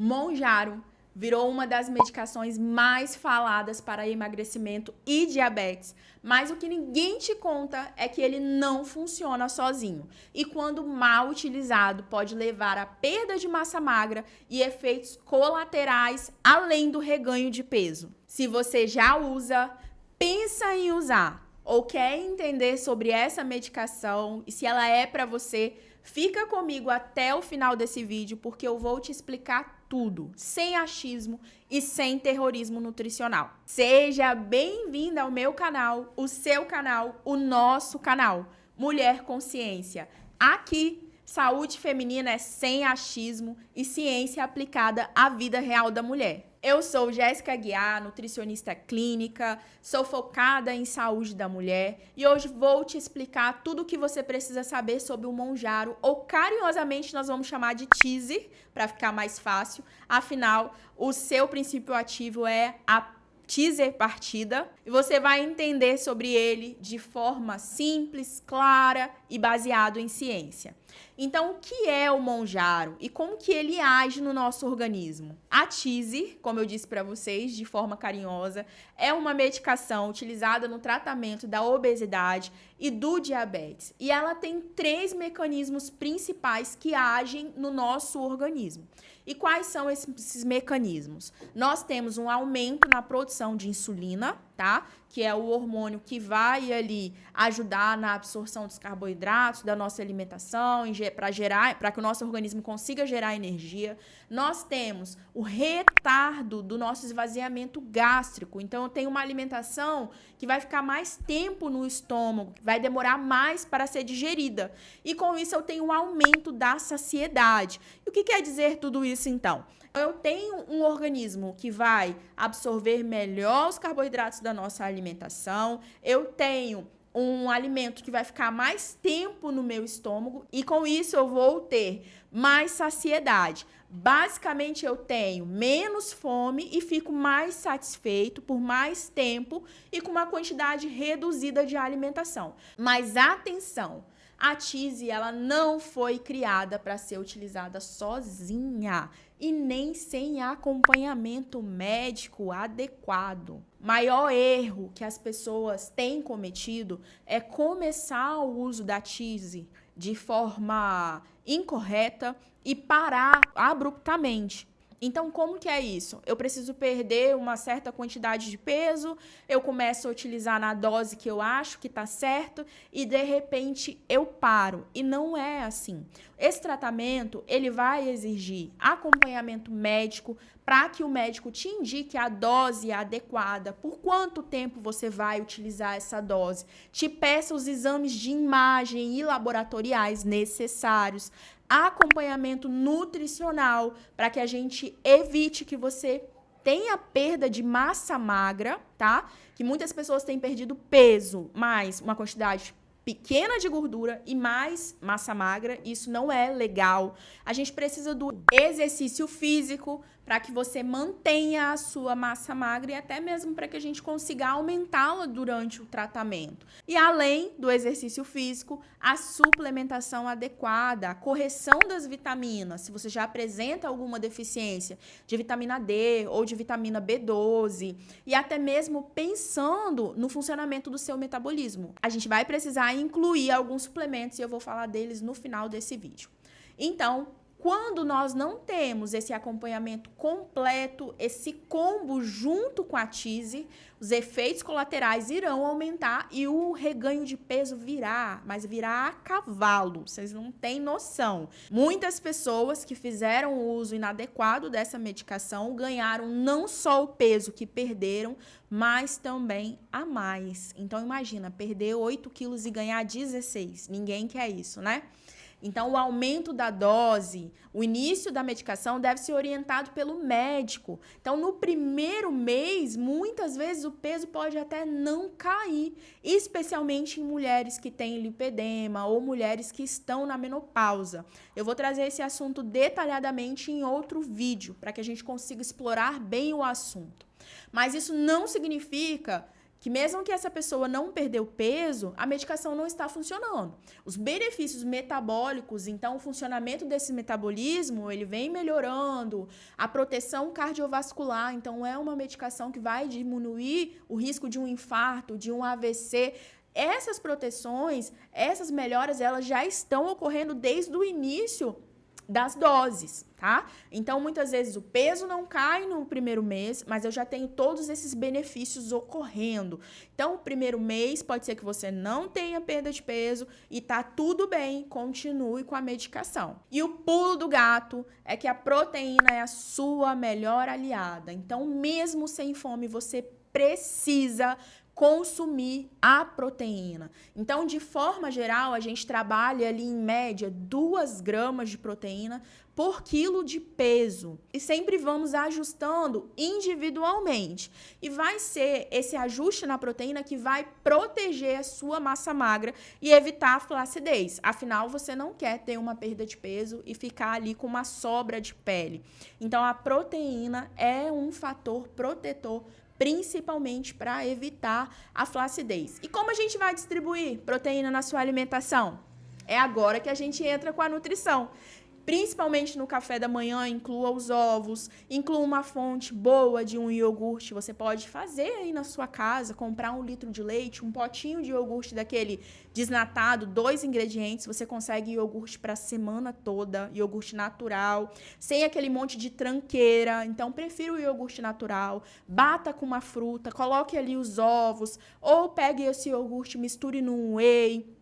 Monjaro virou uma das medicações mais faladas para emagrecimento e diabetes, mas o que ninguém te conta é que ele não funciona sozinho e quando mal utilizado pode levar à perda de massa magra e efeitos colaterais além do reganho de peso. Se você já usa, pensa em usar ou quer entender sobre essa medicação e se ela é para você, fica comigo até o final desse vídeo porque eu vou te explicar tudo, sem achismo e sem terrorismo nutricional. Seja bem-vinda ao meu canal, o seu canal, o nosso canal, Mulher Consciência. Aqui, saúde feminina é sem achismo e ciência aplicada à vida real da mulher. Eu sou Jéssica Guiar, nutricionista clínica, sou focada em saúde da mulher e hoje vou te explicar tudo o que você precisa saber sobre o Monjaro, ou carinhosamente nós vamos chamar de teaser, para ficar mais fácil. Afinal, o seu princípio ativo é a teaser partida e você vai entender sobre ele de forma simples, clara e baseado em ciência. Então, o que é o Monjaro e como que ele age no nosso organismo? A teaser, como eu disse para vocês de forma carinhosa, é uma medicação utilizada no tratamento da obesidade e do diabetes. E ela tem 3 mecanismos principais que agem no nosso organismo. E quais são esses mecanismos? Nós temos um aumento na produção de insulina, tá? Que é o hormônio que vai ali ajudar na absorção dos carboidratos da nossa alimentação, para que o nosso organismo consiga gerar energia. Nós temos o retardo do nosso esvaziamento gástrico. Então, eu tenho uma alimentação que vai ficar mais tempo no estômago, vai demorar mais para ser digerida. E com isso, eu tenho um aumento da saciedade. E o que quer dizer tudo isso, então? Eu tenho um organismo que vai absorver melhor os carboidratos da nossa alimentação, eu tenho um alimento que vai ficar mais tempo no meu estômago e com isso eu vou ter mais saciedade. Basicamente eu tenho menos fome e fico mais satisfeito por mais tempo e com uma quantidade reduzida de alimentação. Mas atenção! A teaser, ela não foi criada para ser utilizada sozinha e nem sem acompanhamento médico adequado. Maior erro que as pessoas têm cometido é começar o uso da teaser de forma incorreta e parar abruptamente. Então, como que é isso? Eu preciso perder uma certa quantidade de peso, eu começo a utilizar na dose que eu acho que tá certo e, de repente, eu paro. E não é assim. Esse tratamento, ele vai exigir acompanhamento médico para que o médico te indique a dose adequada, por quanto tempo você vai utilizar essa dose, te peça os exames de imagem e laboratoriais necessários, acompanhamento nutricional para que a gente evite que você tenha perda de massa magra, tá? Que muitas pessoas têm perdido peso, mas uma quantidade pequena de gordura e mais massa magra, isso não é legal. A gente precisa do exercício físico para que você mantenha a sua massa magra e até mesmo para que a gente consiga aumentá-la durante o tratamento. E além do exercício físico, a suplementação adequada, a correção das vitaminas, se você já apresenta alguma deficiência de vitamina D ou de vitamina B12 e até mesmo pensando no funcionamento do seu metabolismo. A gente vai precisar incluir alguns suplementos e eu vou falar deles no final desse vídeo. Então, quando nós não temos esse acompanhamento completo, esse combo junto com a teaser, os efeitos colaterais irão aumentar e o reganho de peso virá, mas virá a cavalo, vocês não têm noção. Muitas pessoas que fizeram o uso inadequado dessa medicação ganharam não só o peso que perderam, mas também a mais. Então imagina, perder 8 quilos e ganhar 16, ninguém quer isso, né? Então, o aumento da dose, o início da medicação deve ser orientado pelo médico. Então, no primeiro mês, muitas vezes o peso pode até não cair, especialmente em mulheres que têm lipedema ou mulheres que estão na menopausa. Eu vou trazer esse assunto detalhadamente em outro vídeo, para que a gente consiga explorar bem o assunto. Mas isso não significa que mesmo que essa pessoa não perdeu peso, a medicação não está funcionando. Os benefícios metabólicos, então o funcionamento desse metabolismo, ele vem melhorando, a proteção cardiovascular, então é uma medicação que vai diminuir o risco de um infarto, de um AVC. Essas proteções, essas melhoras, elas já estão ocorrendo desde o início das doses, tá? Então, muitas vezes o peso não cai no primeiro mês, mas eu já tenho todos esses benefícios ocorrendo. Então, o primeiro mês pode ser que você não tenha perda de peso e tá tudo bem, continue com a medicação. E o pulo do gato é que a proteína é a sua melhor aliada. Então, mesmo sem fome, você precisa consumir a proteína. Então, de forma geral, a gente trabalha ali em média 2 gramas de proteína por quilo de peso. E sempre vamos ajustando individualmente. E vai ser esse ajuste na proteína que vai proteger a sua massa magra e evitar a flacidez. Afinal, você não quer ter uma perda de peso e ficar ali com uma sobra de pele. Então, a proteína é um fator protetor principalmente para evitar a flacidez. E como a gente vai distribuir proteína na sua alimentação? É agora que a gente entra com a nutrição. Principalmente no café da manhã, inclua os ovos, inclua uma fonte boa de um iogurte. Você pode fazer aí na sua casa, comprar 1 litro de leite, um potinho de iogurte daquele desnatado, 2 ingredientes. Você consegue iogurte para a semana toda, iogurte natural, sem aquele monte de tranqueira. Então, prefiro o iogurte natural. Bata com uma fruta, coloque ali os ovos, ou pegue esse iogurte, misture num whey.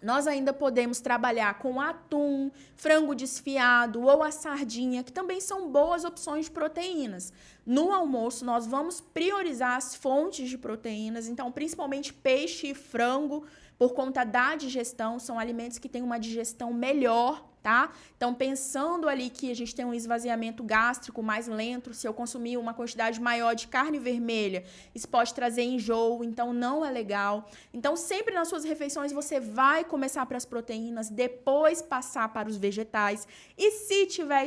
Nós ainda podemos trabalhar com atum, frango desfiado ou a sardinha, que também são boas opções de proteínas. No almoço, nós vamos priorizar as fontes de proteínas, então principalmente peixe e frango, por conta da digestão, são alimentos que têm uma digestão melhor, tá? Então, pensando ali que a gente tem um esvaziamento gástrico mais lento, se eu consumir uma quantidade maior de carne vermelha, isso pode trazer enjoo, então não é legal. Então, sempre nas suas refeições, você vai começar para as proteínas, depois passar para os vegetais e, se tiver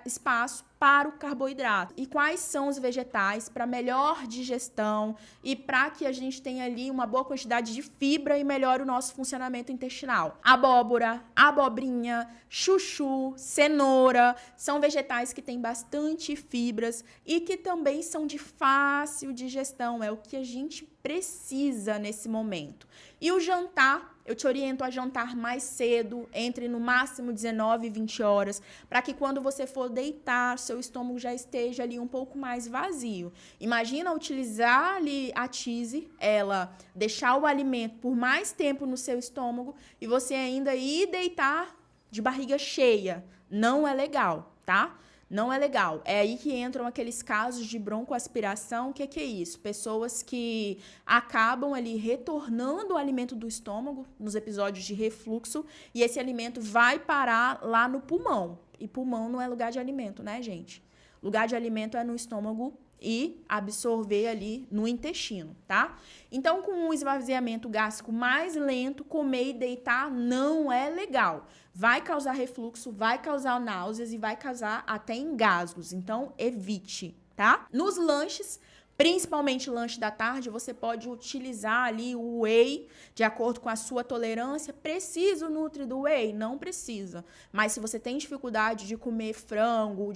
espaço, para o carboidrato. E quais são os vegetais para melhor digestão e para que a gente tenha ali uma boa quantidade de fibra e melhore o nosso funcionamento intestinal? Abóbora, abobrinha, chuchu, cenoura, são vegetais que têm bastante fibras e que também são de fácil digestão, é o que a gente precisa nesse momento. E o jantar, eu te oriento a jantar mais cedo, entre no máximo 19 e 20 horas, para que quando você for deitar, seu estômago já esteja ali um pouco mais vazio. Imagina utilizar ali a cheese, ela deixar o alimento por mais tempo no seu estômago e você ainda ir deitar de barriga cheia. Não é legal, tá? Não é legal. É aí que entram aqueles casos de broncoaspiração. O que é isso? Pessoas que acabam ali retornando o alimento do estômago nos episódios de refluxo e esse alimento vai parar lá no pulmão. E pulmão não é lugar de alimento, né, gente? Lugar de alimento é no estômago e absorver ali no intestino, tá? Então, com um esvaziamento gástrico mais lento, comer e deitar não é legal. Vai causar refluxo, vai causar náuseas e vai causar até engasgos. Então, evite, tá? Nos lanches, principalmente lanche da tarde, você pode utilizar ali o whey de acordo com a sua tolerância. Precisa o nutri do whey? Não precisa. Mas se você tem dificuldade de comer frango,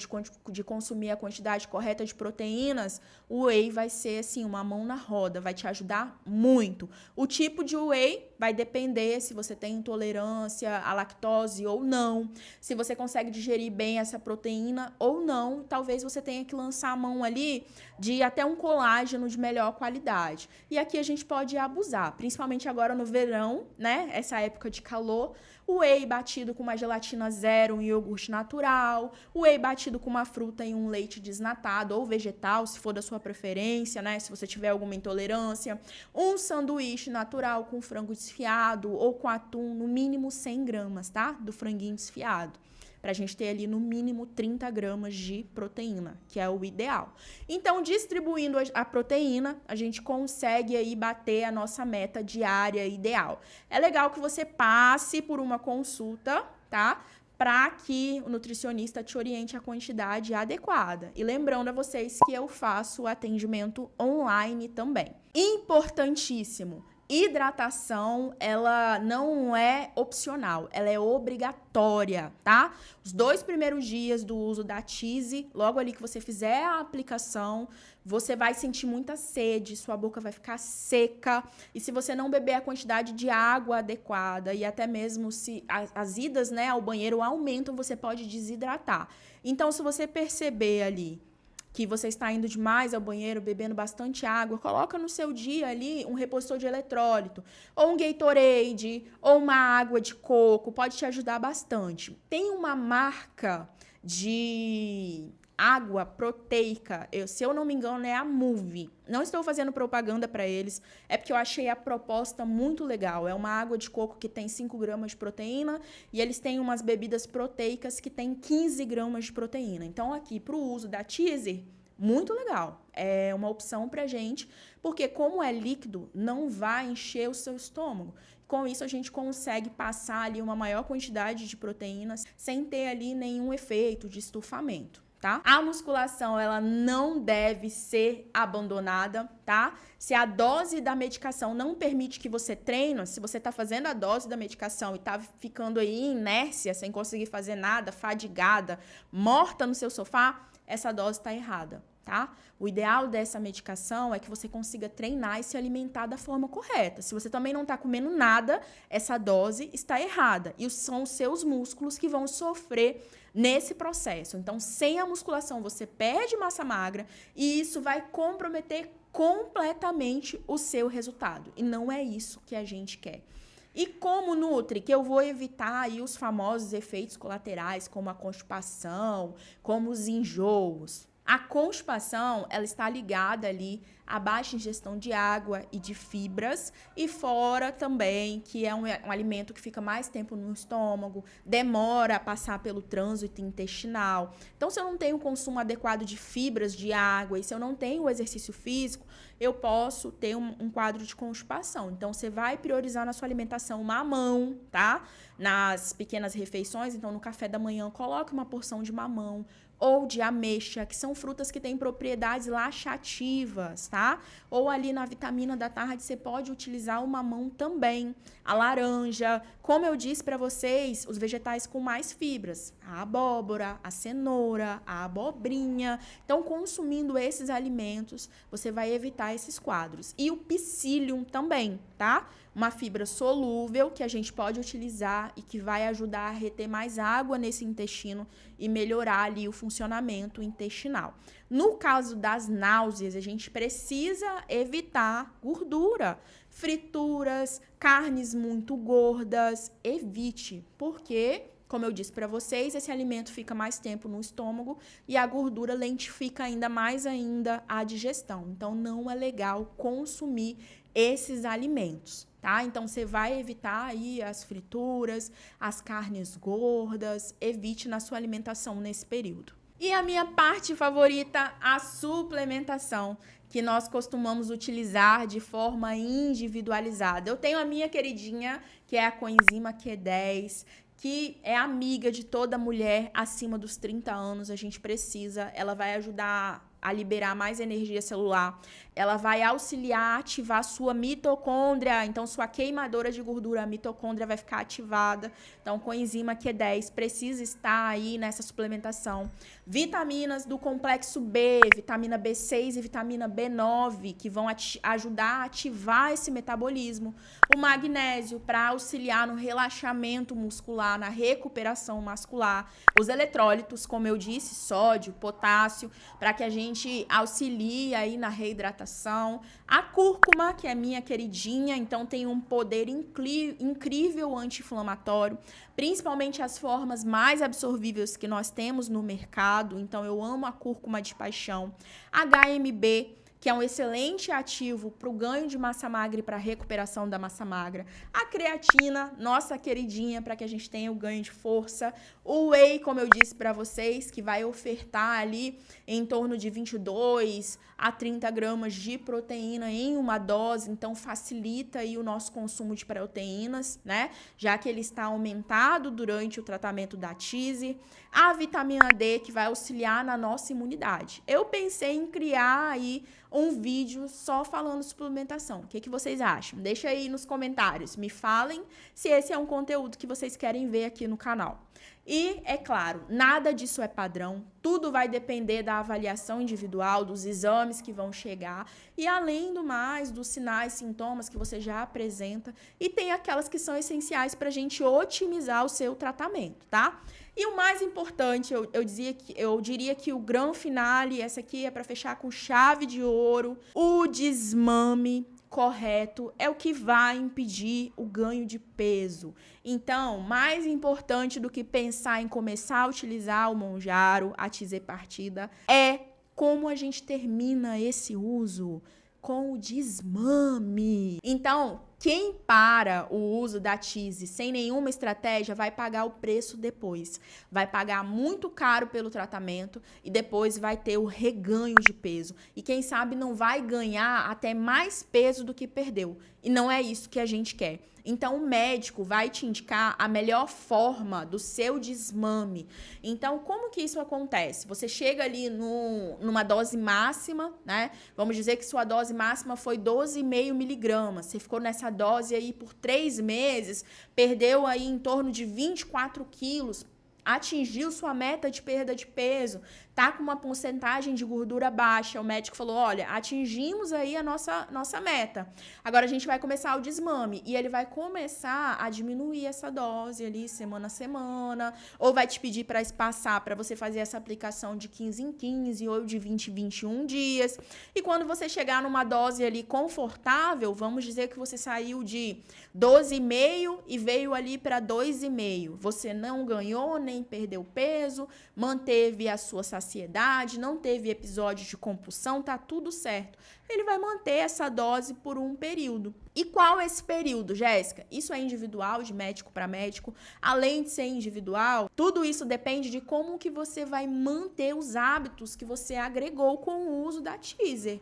de consumir a quantidade correta de proteínas, o whey vai ser assim uma mão na roda, vai te ajudar muito. O tipo de whey vai depender se você tem intolerância à lactose ou não, se você consegue digerir bem essa proteína ou não. Talvez você tenha que lançar a mão ali de até um colágeno de melhor qualidade. E aqui a gente pode abusar, principalmente agora no verão, né? Essa época de calor. O whey batido com uma gelatina zero, um iogurte natural, o whey batido com uma fruta e um leite desnatado ou vegetal, se for da sua preferência, né? Se você tiver alguma intolerância, um sanduíche natural com frango desfiado ou com atum, no mínimo 100 gramas, tá? Do franguinho desfiado. Pra gente ter ali no mínimo 30 gramas de proteína, que é o ideal. Então, distribuindo a proteína, a gente consegue aí bater a nossa meta diária ideal. É legal que você passe por uma consulta, tá? para que o nutricionista te oriente a quantidade adequada. E lembrando a vocês que eu faço atendimento online também. Importantíssimo. Hidratação, ela não é opcional, ela é obrigatória, tá? Os 2 primeiros dias do uso da Tise, logo ali que você fizer a aplicação, você vai sentir muita sede, sua boca vai ficar seca, e se você não beber a quantidade de água adequada, e até mesmo se as idas, né, ao banheiro aumentam, você pode desidratar. Então, se você perceber ali que você está indo demais ao banheiro, bebendo bastante água, coloca no seu dia ali um repositor de eletrólito, ou um Gatorade, ou uma água de coco, pode te ajudar bastante. Tem uma marca de água proteica, se eu não me engano é a Move. Não estou fazendo propaganda para eles, é porque eu achei a proposta muito legal. É uma água de coco que tem 5 gramas de proteína e eles têm umas bebidas proteicas que tem 15 gramas de proteína. Então aqui para o uso da Teaser, muito legal. É uma opção pra gente, porque como é líquido, não vai encher o seu estômago. Com isso, a gente consegue passar ali uma maior quantidade de proteínas sem ter ali nenhum efeito de estufamento. Tá? A musculação, ela não deve ser abandonada, tá? Se a dose da medicação não permite que você treine, se você tá fazendo a dose da medicação e tá ficando aí em inércia, sem conseguir fazer nada, fadigada, morta no seu sofá, essa dose tá errada, tá? O ideal dessa medicação é que você consiga treinar e se alimentar da forma correta. Se você também não tá comendo nada, essa dose está errada. E são os seus músculos que vão sofrer nesse processo. Então, sem a musculação, você perde massa magra e isso vai comprometer completamente o seu resultado. E não é isso que a gente quer. E como nutri, que eu vou evitar aí os famosos efeitos colaterais, como a constipação, como os enjoos. A constipação, ela está ligada ali à baixa ingestão de água e de fibras, e fora também que é um alimento que fica mais tempo no estômago, demora a passar pelo trânsito intestinal. Então, se eu não tenho o consumo adequado de fibras, de água, e se eu não tenho o exercício físico, eu posso ter um quadro de constipação. Então, você vai priorizar na sua alimentação mamão, tá? Nas pequenas refeições, então no café da manhã, coloque uma porção de mamão, ou de ameixa, que são frutas que têm propriedades laxativas, tá? Ou ali na vitamina da tarde você pode utilizar o mamão também. A laranja, como eu disse para vocês, os vegetais com mais fibras, a abóbora, a cenoura, a abobrinha. Então, consumindo esses alimentos, você vai evitar esses quadros. E o psyllium também, tá? Uma fibra solúvel que a gente pode utilizar e que vai ajudar a reter mais água nesse intestino e melhorar ali o funcionamento intestinal. No caso das náuseas, a gente precisa evitar gordura, frituras, carnes muito gordas, evite, porque, como eu disse para vocês, esse alimento fica mais tempo no estômago e a gordura lentifica ainda mais a digestão. Então, não é legal consumir esses alimentos, tá? Então, você vai evitar aí as frituras, as carnes gordas, evite na sua alimentação nesse período. E a minha parte favorita, a suplementação, que nós costumamos utilizar de forma individualizada. Eu tenho a minha queridinha, que é a coenzima Q10, que é amiga de toda mulher acima dos 30 anos, a gente precisa, ela vai ajudar a liberar mais energia celular, ela vai auxiliar a ativar a sua mitocôndria, então sua queimadora de gordura, a mitocôndria vai ficar ativada, então coenzima Q10 precisa estar aí nessa suplementação. Vitaminas do complexo B, vitamina B6 e vitamina B9, que vão ajudar a ativar esse metabolismo. O magnésio para auxiliar no relaxamento muscular, na recuperação muscular. Os eletrólitos, como eu disse, sódio, potássio, para que a gente auxilie aí na reidratação. A cúrcuma, que é minha queridinha, então tem um poder incrível anti-inflamatório, principalmente as formas mais absorvíveis que nós temos no mercado, então eu amo a cúrcuma de paixão. HMB, que é um excelente ativo para o ganho de massa magra e para a recuperação da massa magra. A creatina, nossa queridinha, para que a gente tenha o ganho de força. O whey, como eu disse para vocês, que vai ofertar ali em torno de 22 a 30 gramas de proteína em uma dose, então facilita aí o nosso consumo de proteínas, né? Já que ele está aumentado durante o tratamento da TISE. A vitamina D, que vai auxiliar na nossa imunidade. Eu pensei em criar aí um vídeo só falando suplementação. O que vocês acham? Deixa aí nos comentários. Me falem se esse é um conteúdo que vocês querem ver aqui no canal. E, é claro, nada disso é padrão, tudo vai depender da avaliação individual, dos exames que vão chegar e, além do mais, dos sinais, sintomas que você já apresenta e tem aquelas que são essenciais para a gente otimizar o seu tratamento, tá? E o mais importante, eu diria que o grande finale, essa aqui é para fechar com chave de ouro, o desmame correto é o que vai impedir o ganho de peso. Então, mais importante do que pensar em começar a utilizar o Mounjaro, a Tizepartida, é como a gente termina esse uso com o desmame. Então, quem para o uso da Tise sem nenhuma estratégia vai pagar o preço depois. Vai pagar muito caro pelo tratamento e depois vai ter o reganho de peso. E quem sabe não vai ganhar até mais peso do que perdeu. E não é isso que a gente quer. Então, o médico vai te indicar a melhor forma do seu desmame. Então, como que isso acontece? Você chega ali numa dose máxima, né? Vamos dizer que sua dose máxima foi 12,5 miligramas. Você ficou nessa dose aí por 3 meses, perdeu aí em torno de 24 quilos, atingiu sua meta de perda de peso, tá com uma porcentagem de gordura baixa. O médico falou, olha, atingimos aí a nossa meta. Agora a gente vai começar o desmame. E ele vai começar a diminuir essa dose ali semana a semana, ou vai te pedir para espaçar, para você fazer essa aplicação de 15 em 15 ou de 20 em 21 dias. E quando você chegar numa dose ali confortável, vamos dizer que você saiu de 12,5 e veio ali para 2,5. Você não ganhou nem perdeu peso, manteve a sua saciedade, não teve episódio de compulsão, tá tudo certo. Ele vai manter essa dose por um período. E qual é esse período, Jéssica? Isso é individual, de médico para médico. Além de ser individual, tudo isso depende de como que você vai manter os hábitos que você agregou com o uso da teaser.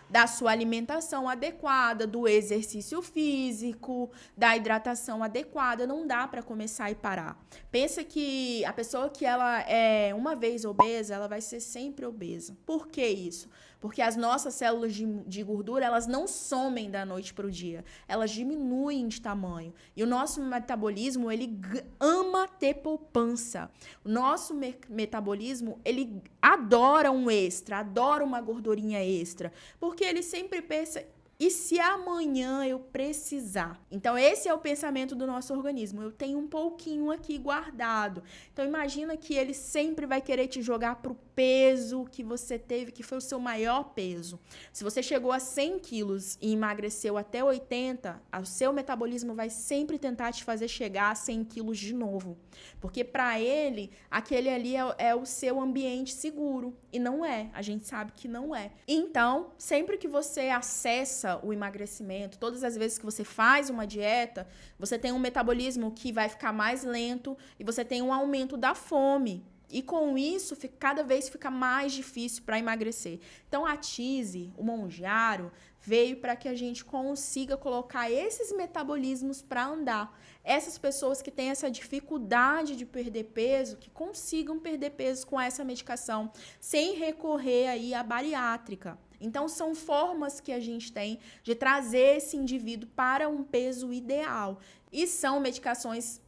Da sua alimentação adequada, do exercício físico, da hidratação adequada. Não dá para começar e parar. Pensa que a pessoa que ela é uma vez obesa, ela vai ser sempre obesa. Por que isso? Porque as nossas células de gordura, elas não somem da noite para o dia. Elas diminuem de tamanho. E o nosso metabolismo, ele ama ter poupança. O nosso metabolismo, ele adora um extra, adora uma gordurinha extra. Porque ele sempre pensa, e se amanhã eu precisar? Então, esse é o pensamento do nosso organismo. Eu tenho um pouquinho aqui guardado. Então, imagina que ele sempre vai querer te jogar pro peso que você teve, que foi o seu maior peso. Se você chegou a 100 quilos e emagreceu até 80, o seu metabolismo vai sempre tentar te fazer chegar a 100 quilos de novo. Porque para ele, aquele ali é o seu ambiente seguro. E não é. A gente sabe que não é. Então, sempre que você acessa o emagrecimento, todas as vezes que você faz uma dieta, você tem um metabolismo que vai ficar mais lento e você tem um aumento da fome. E com isso, cada vez fica mais difícil para emagrecer. Então, a Tise, o Mounjaro, veio para que a gente consiga colocar esses metabolismos para andar. Essas pessoas que têm essa dificuldade de perder peso, que consigam perder peso com essa medicação, sem recorrer aí à bariátrica. Então, são formas que a gente tem de trazer esse indivíduo para um peso ideal. E são medicações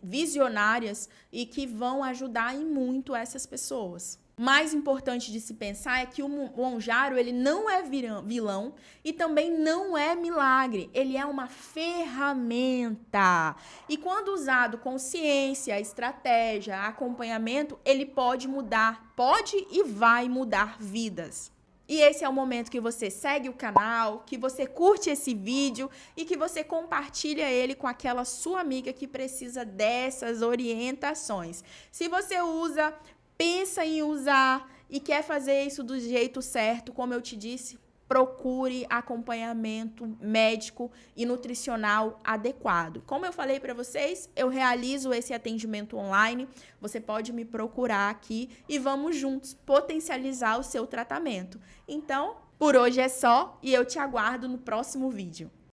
visionárias e que vão ajudar em muito essas pessoas. Mais importante de se pensar é que o Mounjaro, ele não é vilão e também não é milagre. Ele é uma ferramenta. E quando usado com ciência, estratégia, acompanhamento, ele pode mudar, pode e vai mudar vidas. E esse é o momento que você segue o canal, que você curte esse vídeo e que você compartilha ele com aquela sua amiga que precisa dessas orientações. Se você pensa em usar e quer fazer isso do jeito certo, como eu te disse, procure acompanhamento médico e nutricional adequado. Como eu falei para vocês, eu realizo esse atendimento online. Você pode me procurar aqui e vamos juntos potencializar o seu tratamento. Então, por hoje é só e eu te aguardo no próximo vídeo.